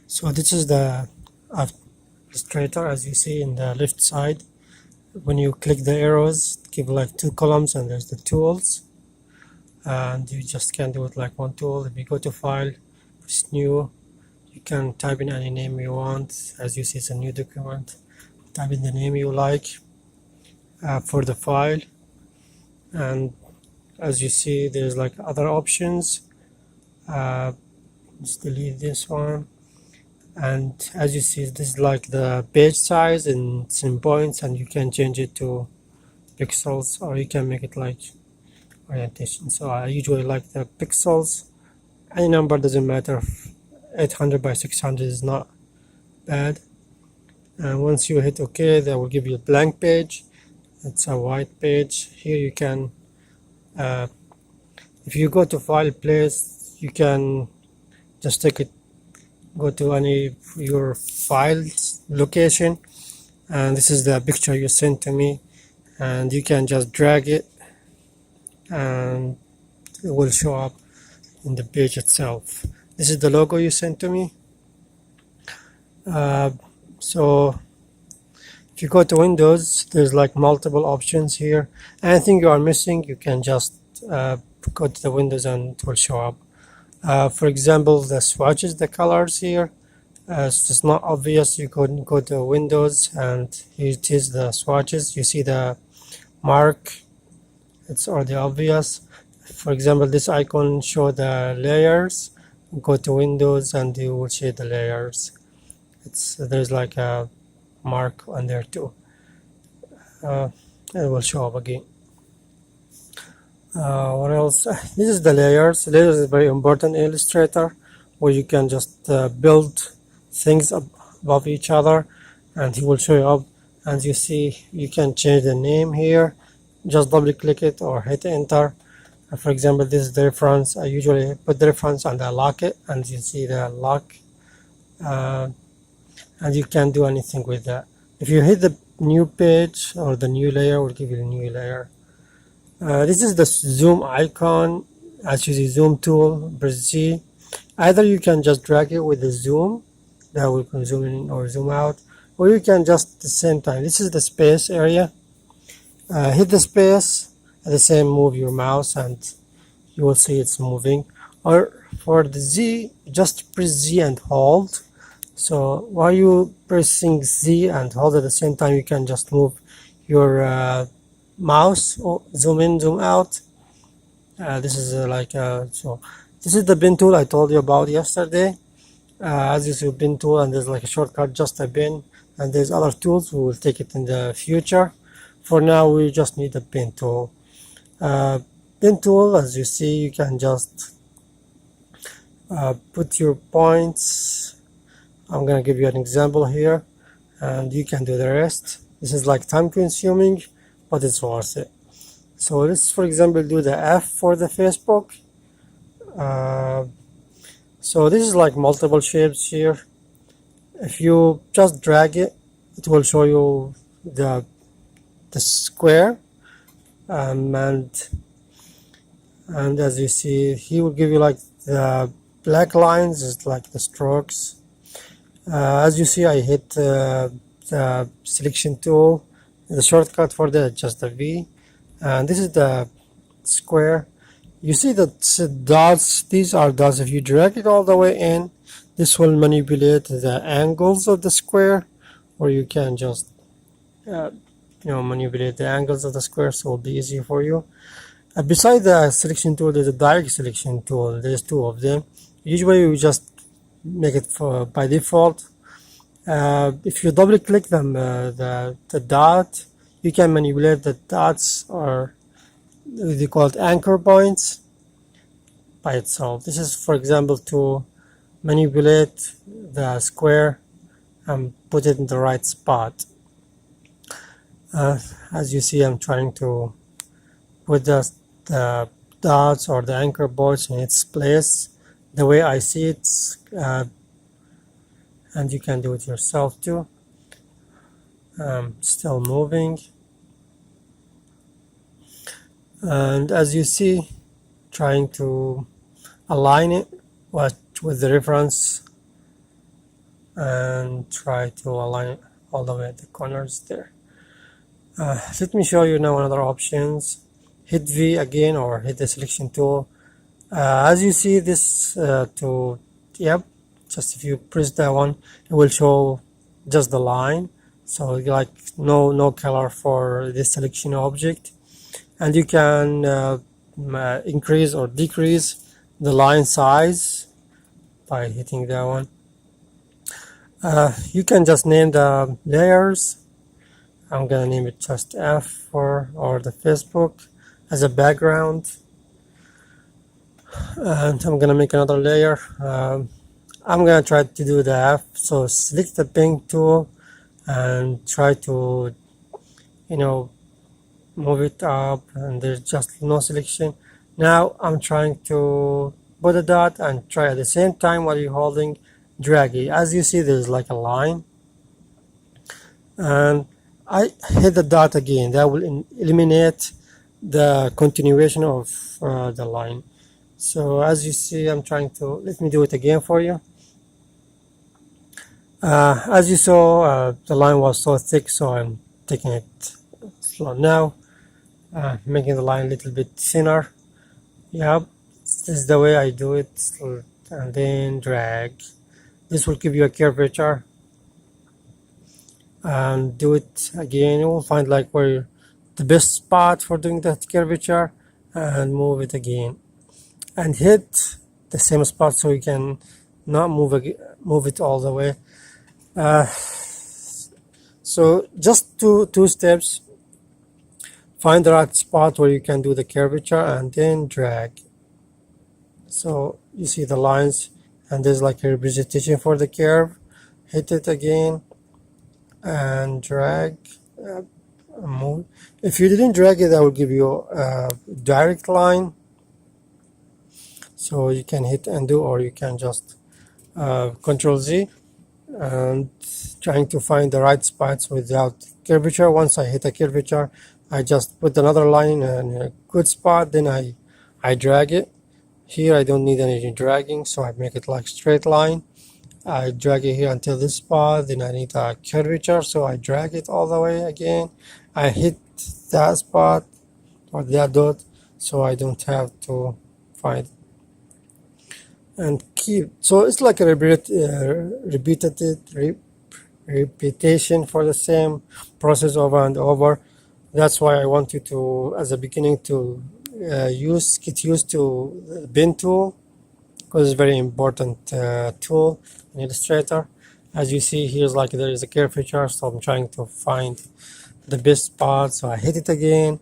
So this is the illustrator, as you see in the left side. When you click the arrows, give like two columns, and there's the tools, and you just can do it like one tool. If you go to file, press new, you can type in any name you want. As you see, it's a new document. Type in the name you like for the file, and as you see, there's like other options. Just delete this one. And as you see, this is like the page size and some points, and you can change it to pixels, or you can make it like orientation. So I usually like the pixels. Any number doesn't matter. 800 by 600 is not bad. And once you hit OK, that will give you a blank page. It's a white page. Here you can if you go to file place, you can just take it, go to any your files location, and this is the picture you sent to me, and you can just drag it and it will show up in the page itself. This is the logo you sent to me. So if you go to Windows, there's like multiple options here. Anything you are missing, you can just go to the Windows and it will show up. For example, the swatches, the colors here, it's not obvious. You can go to Windows and here it is, the swatches. You see the mark, it's already obvious. For example, this icon show the layers. Go to Windows and you will see the layers. There's like a mark on there too. It will show up again. What else? This is the layers. Layers is very important in Illustrator, where you can just build things above each other, and it will show you up. And you see, you can change the name here. Just double click it or hit enter. For example, this is the reference. I usually put the reference and I lock it, and you see the lock. And you can do anything with that. If you hit the new page or the new layer, will give you the new layer. This is the zoom icon. As you see, zoom tool, press Z. Either you can just drag it with the zoom, that will zoom in or zoom out, or you can just at the same time. This is the space area. Hit the space, at the same move your mouse and you will see it's moving. Or for the Z, just press Z and hold. So while you pressing Z and hold at the same time, you can just move your mouse, or zoom in, zoom out. This is so this is the bin tool I told you about yesterday. As you see, bin tool, and there's like a shortcut, just a bin, and there's other tools. We will take it in the future. For now, we just need a bin tool. Bin tool, as you see, you can just put your points. I'm gonna give you an example here, and you can do the rest. This is like time consuming, but it's worth it. So let's, for example, do the F for the Facebook. So this is like multiple shapes here. If you just drag it, it will show you the square, and as you see, he will give you like the black lines, is like the strokes. As you see, I hit the selection tool. The shortcut for that is just the V, and this is the square. You see the dots, these are dots. If you drag it all the way in, this will manipulate the angles of the square, or you can just manipulate the angles of the square, so it will be easy for you. Beside the selection tool, there's a direct selection tool. There's two of them. Usually we just make it for by default. If you double click them, the dot, you can manipulate the dots, or they call it anchor points, by itself. This is, for example, to manipulate the square and put it in the right spot. As you see, I'm trying to put the dots or the anchor points in its place the way I see it, and you can do it yourself too. Still moving, and as you see, trying to align it with the reference and try to align all the way at the corners there. Let me show you now another options. Hit V again or hit the selection tool. As you see this just if you press that one, it will show just the line, so like no color for this selection object. And you can increase or decrease the line size by hitting that one. You can just name the layers. I'm gonna name it just F or the Facebook as a background, and I'm gonna make another layer. I'm gonna try to do the F, so select the pen tool and try to move it up, and there's just no selection. Now I'm trying to put a dot and try at the same time while you're holding drag it. As you see, there's like a line, and I hit the dot again. That will eliminate the continuation of the line. So as you see, I'm trying to, let me do it again for you. As you saw, the line was so thick, so I'm taking it slow now, making the line a little bit thinner. Yep, this is the way I do it, and then drag. This will give you a curvature. And do it again. You will find like where the best spot for doing that curvature, and move it again and hit the same spot so you can not move it all the way. So just two steps. Find the right spot where you can do the curvature and then drag. So you see the lines, and there's like a representation for the curve. Hit it again and drag. Move. If you didn't drag it, that will give you a direct line. So you can hit undo, or you can just Control Z, and trying to find the right spots without curvature. Once I hit a curvature, I just put another line in a good spot, then I drag it. Here I don't need any dragging, so I make it like straight line. I drag it here until this spot, then I need a curvature, so I drag it all the way again. I hit that spot or that dot, so I don't have to find and keep. So it's like a repetition for the same process over and over. That's why I want you to, as a beginning, to get used to the pen tool, because it's a very important tool in Illustrator. As you see, here's like there is a curvature, so I'm trying to find the best spot. So I hit it again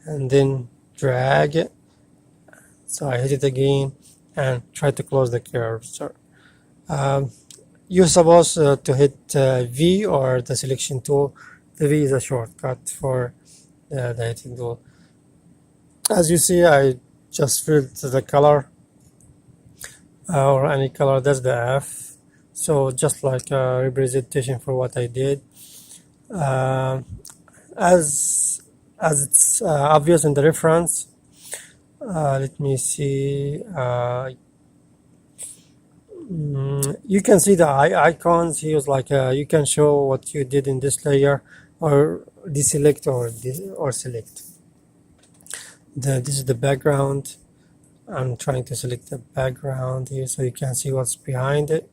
and then drag it. So I hit it again and try to close the curve. So you're supposed to hit V or the selection tool. The V is a shortcut for the hitting tool. As you see, I just filled the color or any color. That's the F. So just like a representation for what I did. As it's obvious in the reference, let me see. You can see the icons here. Like you can show what you did in this layer, or deselect or select. This is the background. I'm trying to select the background here so you can see what's behind it.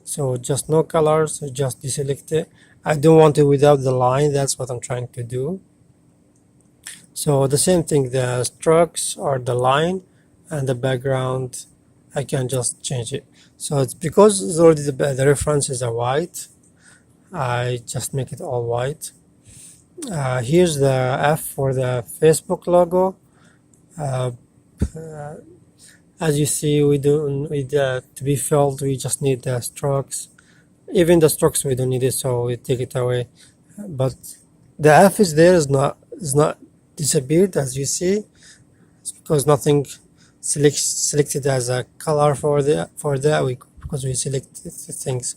So just no colors, so just deselect it. I don't want it without the line. That's what I'm trying to do. So the same thing, the strokes or the line, and the background, I can just change it. So it's because it's already the references are white, I just make it all white. Here's the F for the Facebook logo. As you see, to be filled, we just need the strokes. Even the strokes we don't need it, so we take it away. But the F is there, is not disappeared, as you see. It's because nothing selected as a color for that because we selected things.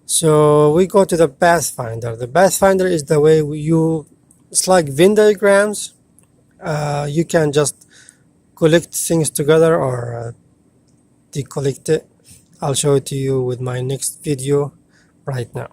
So we go to the Pathfinder. The Pathfinder is the way it's like Venn diagrams. You can just collect things together or decollect it. I'll show it to you with my next video, right now.